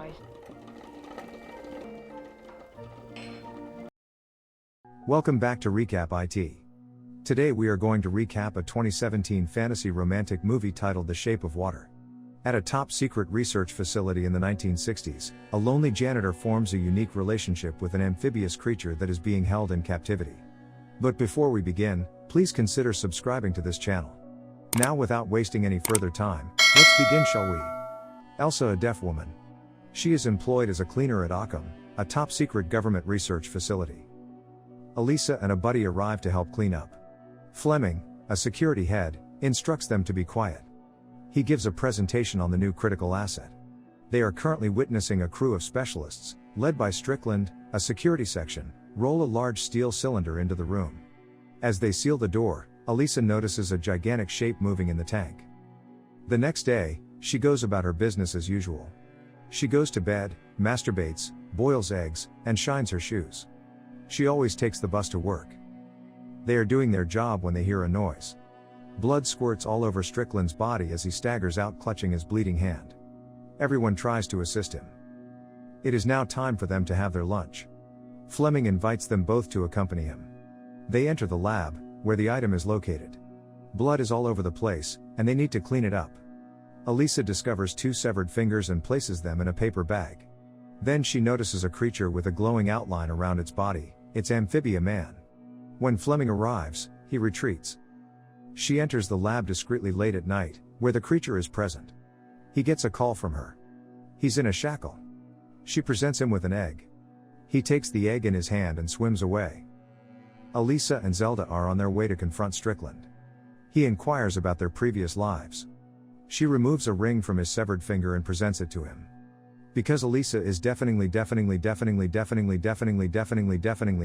otherwise. Welcome back to Recap IT. Today we are going to recap a 2017 fantasy romantic movie titled The Shape of Water. At a top-secret research facility in the 1960s, a lonely janitor forms a unique relationship with an amphibious creature that is being held in captivity. But before we begin, please consider subscribing to this channel. Now, without wasting any further time, let's begin, shall we? Elsa, a deaf woman. She is employed as a cleaner at Occam, a top-secret government research facility. Elisa and a buddy arrive to help clean up. Fleming, a security head, instructs them to be quiet. He gives a presentation on the new critical asset. They are currently witnessing a crew of specialists, led by Strickland, a security section, roll a large steel cylinder into the room. As they seal the door, Elisa notices a gigantic shape moving in the tank. The next day, she goes about her business as usual. She goes to bed, masturbates, boils eggs, and shines her shoes. She always takes the bus to work. They are doing their job when they hear a noise. Blood squirts all over Strickland's body as he staggers out clutching his bleeding hand. Everyone tries to assist him. It is now time for them to have their lunch. Fleming invites them both to accompany him. They enter the lab, where the item is located. Blood is all over the place, and they need to clean it up. Elisa discovers 2 severed fingers and places them in a paper bag. Then she notices a creature with a glowing outline around its body. It's Amphibia Man. When Fleming arrives, he retreats. She enters the lab discreetly late at night, where the creature is present. He gets a call from her. He's in a shackle. She presents him with an egg. He takes the egg in his hand and swims away. Elisa and Zelda are on their way to confront Strickland. He inquires about their previous lives. She removes a ring from his severed finger and presents it to him. Because Elisa is deafeningly,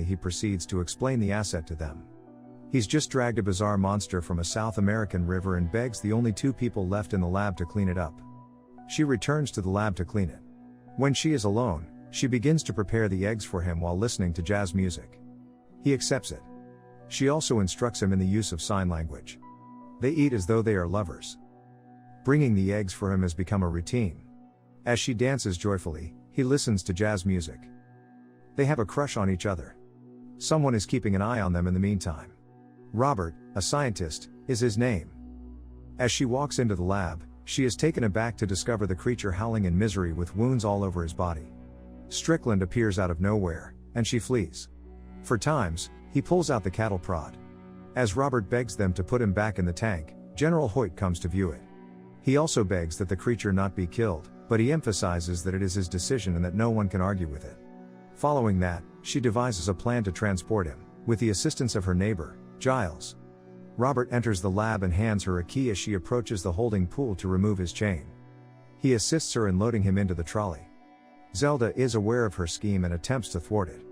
he proceeds to explain the asset to them. He's just dragged a bizarre monster from a South American river and begs the only 2 people left in the lab to clean it up. She returns to the lab to clean it. When she is alone, she begins to prepare the eggs for him while listening to jazz music. He accepts it. She also instructs him in the use of sign language. They eat as though they are lovers. Bringing the eggs for him has become a routine. As she dances joyfully, he listens to jazz music. They have a crush on each other. Someone is keeping an eye on them in the meantime. Robert, a scientist, is his name. As she walks into the lab, she is taken aback to discover the creature howling in misery with wounds all over his body. Strickland appears out of nowhere, and she flees. For times, he pulls out the cattle prod. As Robert begs them to put him back in the tank, General Hoyt comes to view it. He also begs that the creature not be killed, but he emphasizes that it is his decision and that no one can argue with it. Following that, she devises a plan to transport him, with the assistance of her neighbor, Giles. Robert enters the lab and hands her a key as she approaches the holding pool to remove his chain. He assists her in loading him into the trolley. Zelda is aware of her scheme and attempts to thwart it.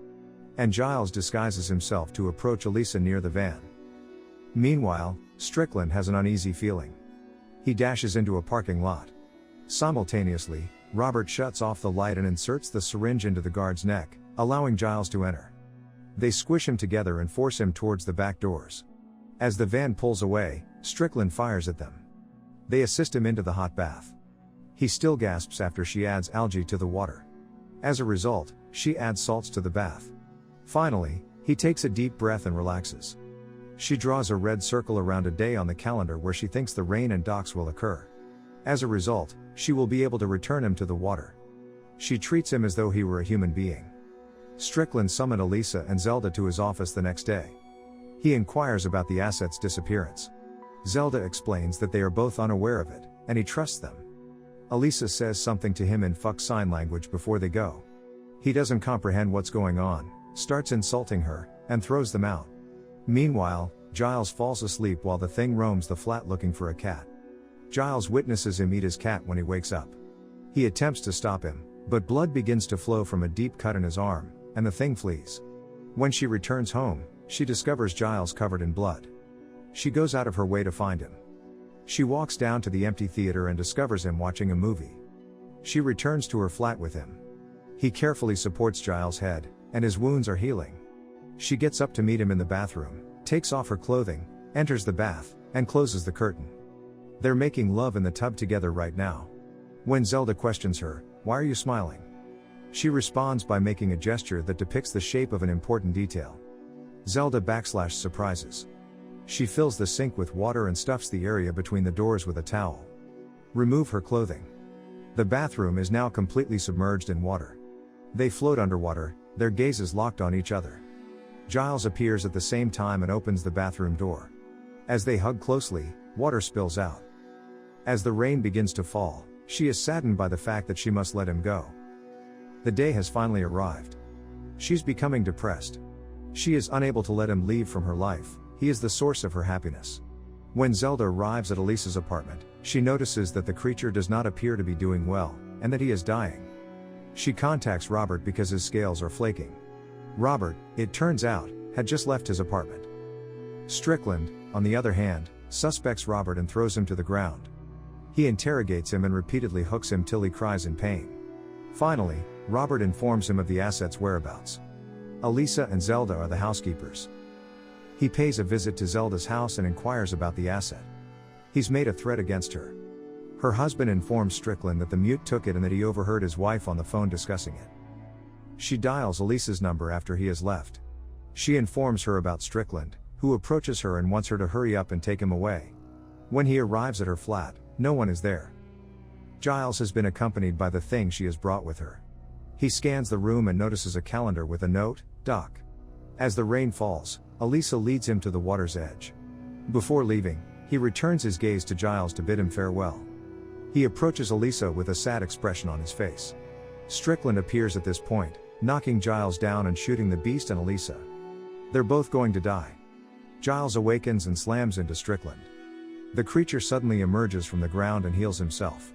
And Giles disguises himself to approach Elisa near the van. Meanwhile, Strickland has an uneasy feeling. He dashes into a parking lot. Simultaneously, Robert shuts off the light and inserts the syringe into the guard's neck, allowing Giles to enter. They squish him together and force him towards the back doors. As the van pulls away, Strickland fires at them. They assist him into the hot bath. He still gasps after she adds algae to the water. As a result, she adds salts to the bath. Finally, he takes a deep breath and relaxes. She draws a red circle around a day on the calendar where she thinks the rain and docks will occur. As a result, she will be able to return him to the water. She treats him as though he were a human being. Strickland summoned Elisa and Zelda to his office the next day. He inquires about the asset's disappearance. Zelda explains that they are both unaware of it, and he trusts them. Elisa says something to him in fuck sign language before they go. He doesn't comprehend what's going on, starts insulting her, and throws them out. Meanwhile, Giles falls asleep while the thing roams the flat looking for a cat. Giles witnesses him eat his cat when he wakes up. He attempts to stop him, but blood begins to flow from a deep cut in his arm, and the thing flees. When she returns home, she discovers Giles covered in blood. She goes out of her way to find him. She walks down to the empty theater and discovers him watching a movie. She returns to her flat with him. He carefully supports Giles' head, and his wounds are healing. She gets up to meet him in the bathroom, takes off her clothing, enters the bath, and closes the curtain. They're making love in the tub together right now. When Zelda questions her, "Why are you smiling?" She responds by making a gesture that depicts the shape of an important detail. Zelda / surprises. She fills the sink with water and stuffs the area between the doors with a towel. Remove her clothing. The bathroom is now completely submerged in water. They float underwater, their gazes locked on each other. Giles appears at the same time and opens the bathroom door. As they hug closely, water spills out. As the rain begins to fall, she is saddened by the fact that she must let him go. The day has finally arrived. She's becoming depressed. She is unable to let him leave from her life, he is the source of her happiness. When Zelda arrives at Elisa's apartment, she notices that the creature does not appear to be doing well, and that he is dying. She contacts Robert because his scales are flaking. Robert, it turns out, had just left his apartment. Strickland, on the other hand, suspects Robert and throws him to the ground. He interrogates him and repeatedly hooks him till he cries in pain. Finally, Robert informs him of the asset's whereabouts. Elisa and Zelda are the housekeepers. He pays a visit to Zelda's house and inquires about the asset. He's made a threat against her. Her husband informs Strickland that the mute took it and that he overheard his wife on the phone discussing it. She dials Elisa's number after he has left. She informs her about Strickland, who approaches her and wants her to hurry up and take him away. When he arrives at her flat, no one is there. Giles has been accompanied by the thing she has brought with her. He scans the room and notices a calendar with a note, "Doc." As the rain falls, Elisa leads him to the water's edge. Before leaving, he returns his gaze to Giles to bid him farewell. He approaches Elisa with a sad expression on his face. Strickland appears at this point, knocking Giles down and shooting the beast and Elisa. They're both going to die. Giles awakens and slams into Strickland. The creature suddenly emerges from the ground and heals himself.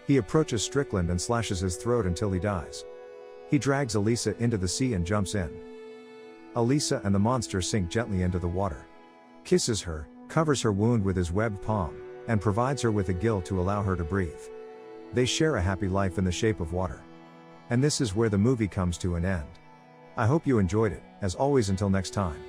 He approaches Strickland and slashes his throat until he dies. He drags Elisa into the sea and jumps in. Elisa and the monster sink gently into the water. Kisses her, covers her wound with his webbed palm, and provides her with a gill to allow her to breathe. They share a happy life in the shape of water. And this is where the movie comes to an end. I hope you enjoyed it. As always, until next time.